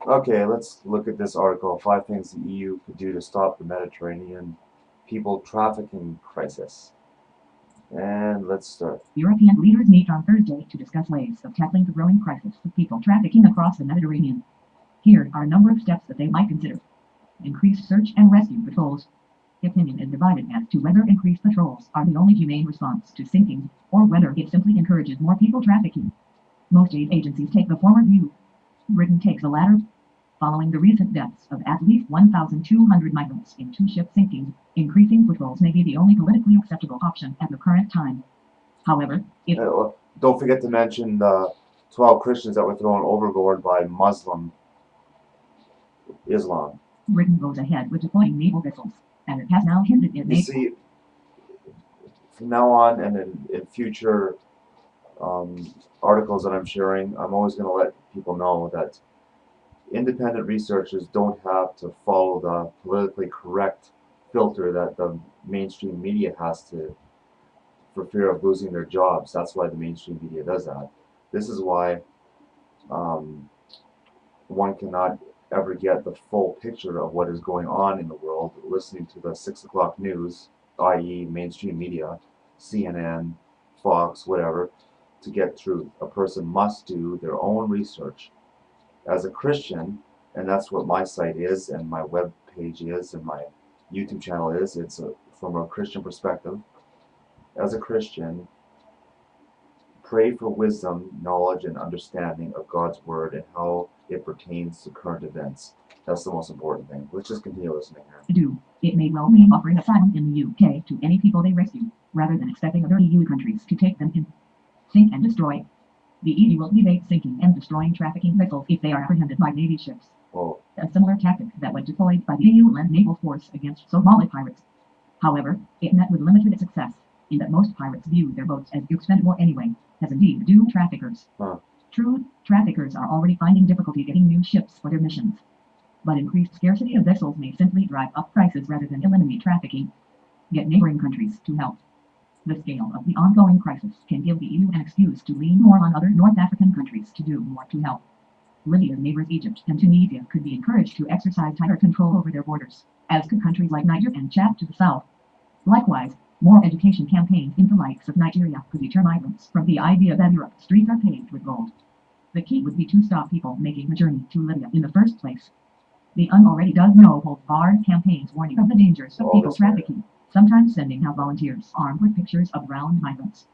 Okay, let's look at this article. 5 things the EU could do to stop the Mediterranean people trafficking crisis. And let's start. European leaders meet on Thursday to discuss ways of tackling the growing crisis of people trafficking across the Mediterranean. Here are a number of steps that they might consider. Increase search and rescue patrols. Opinion is divided as to whether increased patrols are the only humane response to sinkings, or whether it simply encourages more people trafficking. Most aid agencies take the former view. Britain takes the latter. Following the recent deaths of at least 1,200 migrants in two ship sinkings, increasing patrols may be the only politically acceptable option at the current time. However, if Don't forget to mention the 12 Christians that were thrown overboard by Muslim Islam. Britain goes ahead with deploying naval vessels, and it has now hinted it You may. see, from now on and in future articles that I'm sharing, I'm always going to let people know that independent researchers don't have to follow the politically correct filter that the mainstream media has to, for fear of losing their jobs. That's why the mainstream media does that. This is why um, one cannot ever get the full picture of what is going on in the world listening to the 6 o'clock news, i.e., mainstream media, CNN, Fox, whatever, to get truth. A person must do their own research. As a Christian, and that's what my site is, and my web page is, and my YouTube channel is, from a Christian perspective. As a Christian, pray for wisdom, knowledge, and understanding of God's Word and how it pertains to current events. That's the most important thing. Let's just continue listening here. It may well mean offering asylum in the UK to any people they rescue, rather than expecting other EU countries to take them in. Sink and destroy. The EU will debate sinking and destroying trafficking vessels if they are apprehended by Navy ships. Oh. A similar tactic that was deployed by the EU land naval force against Somali pirates. However, it met with limited success, in that most pirates view their boats as expendable anyway, as indeed do traffickers. True, traffickers are already finding difficulty getting new ships for their missions. But increased scarcity of vessels may simply drive up prices rather than eliminate trafficking. Get neighboring countries to help. The scale of the ongoing crisis can give the EU an excuse to lean more on other North African countries to do more to help. Libya's neighbors Egypt and Tunisia could be encouraged to exercise tighter control over their borders, as could countries like Niger and Chad to the south. Likewise, more education campaigns in the likes of Nigeria could deter migrants from the idea that Europe's streets are paved with gold. The key would be to stop people making the journey to Libya in the first place. The already does no holds barred campaigns warning of the dangers of people trafficking, sometimes sending out volunteers armed with pictures of drowned migrants.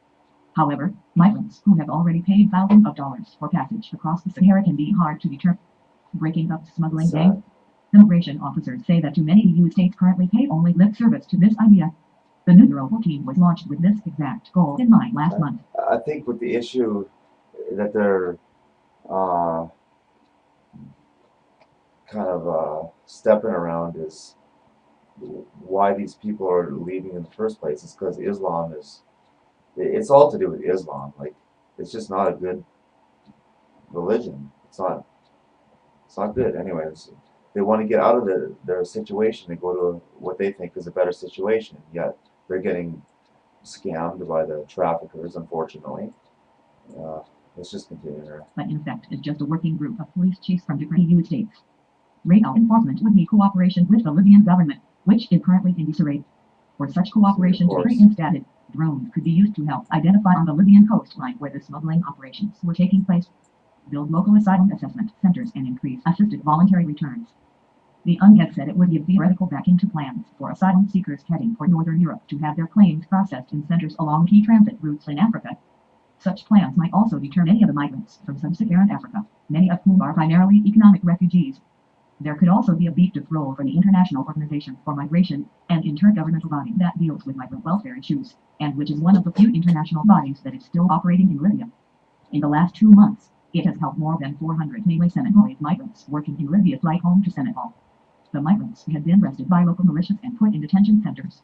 However, migrants who have already paid thousands of dollars for passage across the Sahara can be hard to deter. Breaking up smuggling gangs. Immigration officers say that too many EU states currently pay only lip service to this idea. The new Europol team was launched with this exact goal in mind last month. I think with the issue that they're kind of stepping around is why these people are leaving in the first place. It's because Islam is, it's all to do with Islam. Like, it's just not a good religion. It's not good. Anyways, they want to get out of their situation. They go to what they think is a better situation. Yet they're getting scammed by the traffickers, unfortunately. Let's just continue here. But in fact, it's just a working group of police chiefs from different EU states. Radar enforcement would need cooperation with the Libyan government, which is currently in disarray. For such cooperation to be instated, drones could be used to help identify on the Libyan coastline where the smuggling operations were taking place. Build local asylum assessment centers and increase assisted voluntary returns. The UNHCR said it would give theoretical backing to plans for asylum seekers heading for Northern Europe to have their claims processed in centers along key transit routes in Africa. Such plans might also deter many of the migrants from sub-Saharan Africa, many of whom are primarily economic refugees. There could also be a beefed-up role for the International Organization for Migration, an intergovernmental body that deals with migrant welfare issues, and which is one of the few international bodies that is still operating in Libya. In the last 2 months, it has helped more than 400 mainly Senegalese migrants working in Libya fly home to Senegal. The migrants had been arrested by local militias and put in detention centers.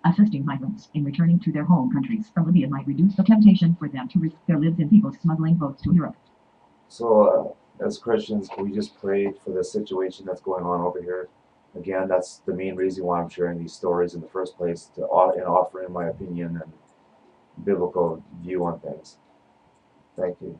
Assisting migrants in returning to their home countries from Libya might reduce the temptation for them to risk their lives in people smuggling boats to Europe. So, as Christians, can we just pray for the situation that's going on over here? Again, that's the main reason why I'm sharing these stories in the first place, and offering my opinion and biblical view on things. Thank you.